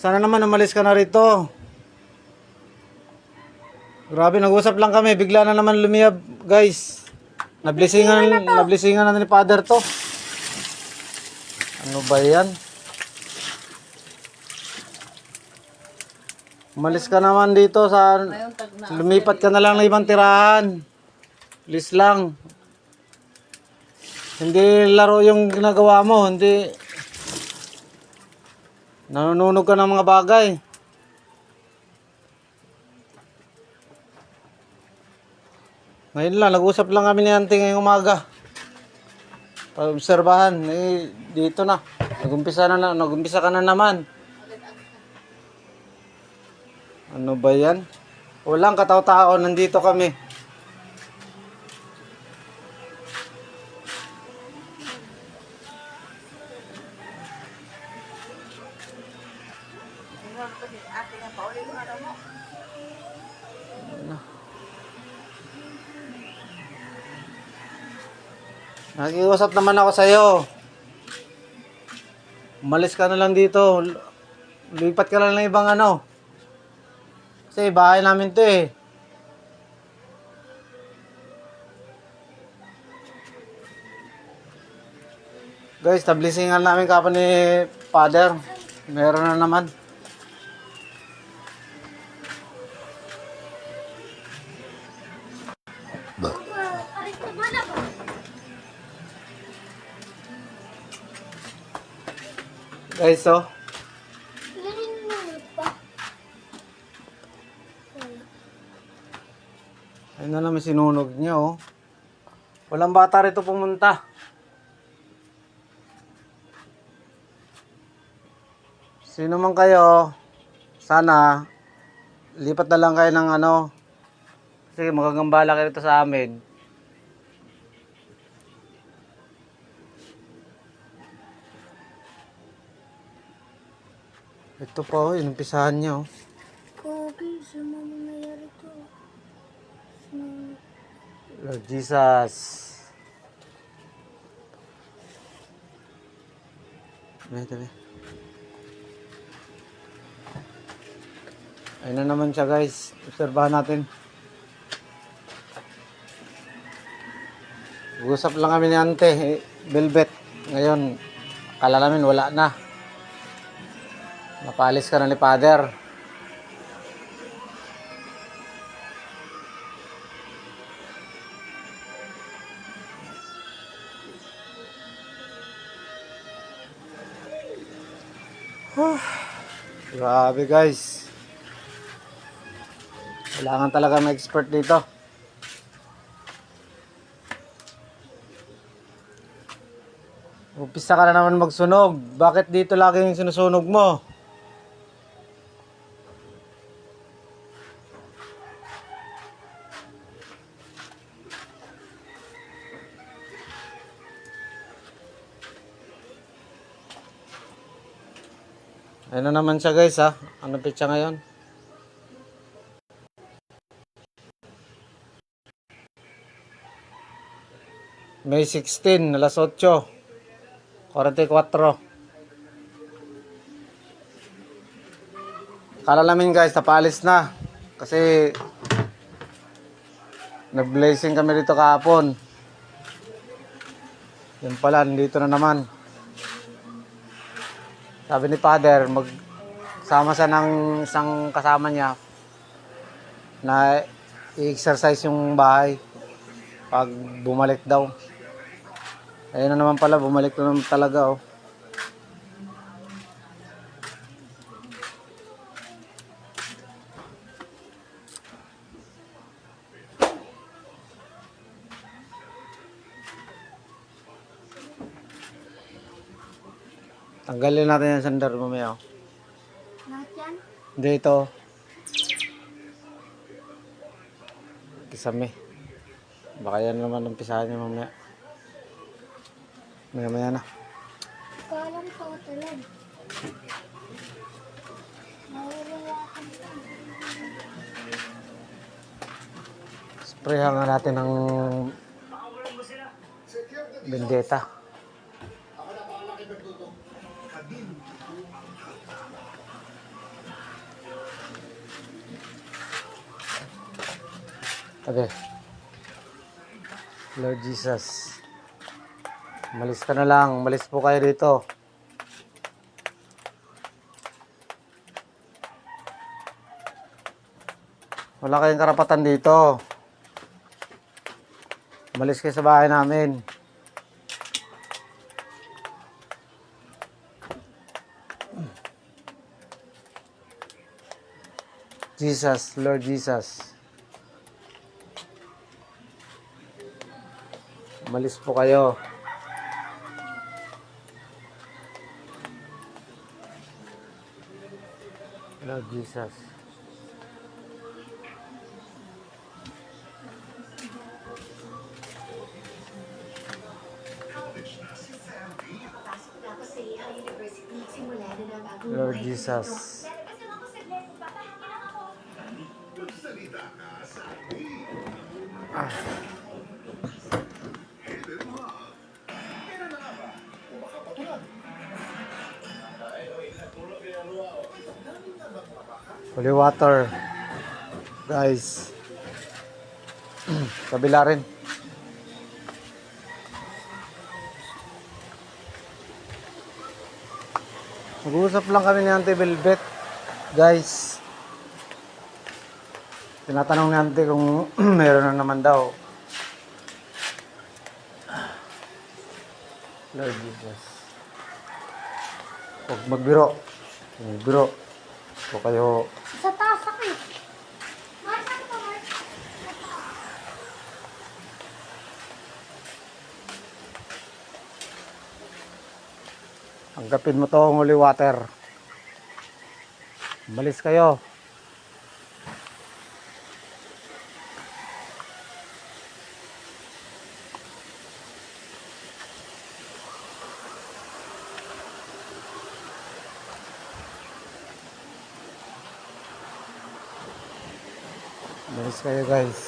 Sana naman umalis ka na rito. Grabe, nag-usap lang kami. Bigla na naman lumiyab, guys. Nablisingan na ni Father to. Ano ba yan? Umalis ka naman dito sa... Lumipat ka na lang ng ibang tirahan. Please lang. Hindi laro yung ginagawa mo. Hindi... Nanununog ka ng mga bagay. Ngayon lang, nag-usap lang kami ni Auntie ngayong umaga. Pag-obserbahan, dito na. Nag-umpisa ka na naman. Ano ba yan? Walang kataw-tao, nandito kami. Nakikiusap naman ako sa'yo. Umalis ka na lang dito. Lipat ka lang ng ibang ano. Kasi bahay namin to eh. Guys, tablesingan namin kapon ni Father. Meron na naman. Guys, so. Ayun na naman sinunog niya, oh. Walang bata rito pumunta. Sino man kayo, sana, lipat na lang kayo ng ano. Kasi magagambala kayo rito sa amin. Ito pa, oh, inumpisahan niya, oh. Grabe, sa mga nangyayari to. Lord Jesus. Tabi. Ayun na naman siya, guys. Obserbahan natin. Usap lang kami ni Ante, Velvet. Ngayon, akala namin wala na. Napalis ka na ni Father. Grabe, guys. Kailangan talaga ng expert dito. Umpisa ka na naman magsunog. Bakit dito lagi yung sinusunog mo? Ayun na naman siya, guys, ha. Ano pitsa ngayon? May 16, alas 8. 44. Akala namin, guys, napalis na. Kasi nag-blazing kami dito kahapon. Yun pala, nandito na naman. Sabi ni Father, magsama siya ng isang kasama niya na i-exercise yung bahay pag bumalik daw. Ayun na naman pala, bumalik na naman talaga, oh. Tanggalin natin yung sandar mamaya, oh. Lahat yan? Dito. Kisame. Baka yan naman umpisahan niya mamaya. Maya na. Kalam ko talag. Mawawalakan ka. Sprayhan nga natin ng Vendetta. Okay. Lord Jesus. Malis ka na lang. Malis po kayo dito. Wala kayong karapatan dito. Malis kayo sa bahay namin. Jesus, Lord Jesus. Malis po kayo. Lord Jesus. Lord Jesus. Holy water. Guys. Kabila rin. Mag-uusap lang kami ni Auntie Velvet. Guys. Tinatanong ni Auntie kung meron na naman daw. Lord Jesus. Huwag magbiro. Magbiro. Huwag kayo. Sa taas ako eh. Mark, saan ka, Mark? Tanggapin mo to ang holy water. Malis kayo. Malis kayo guys.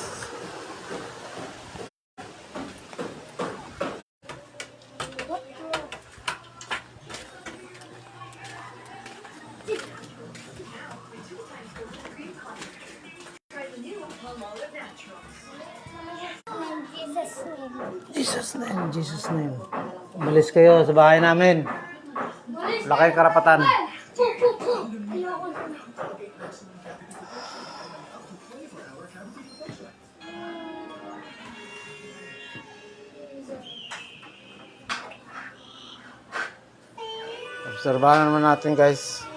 Jesus name. Jesus name. Malis kayo sa bahay namin. Wala kayong karapatan. Ayoko na. Obserbahan naman natin guys.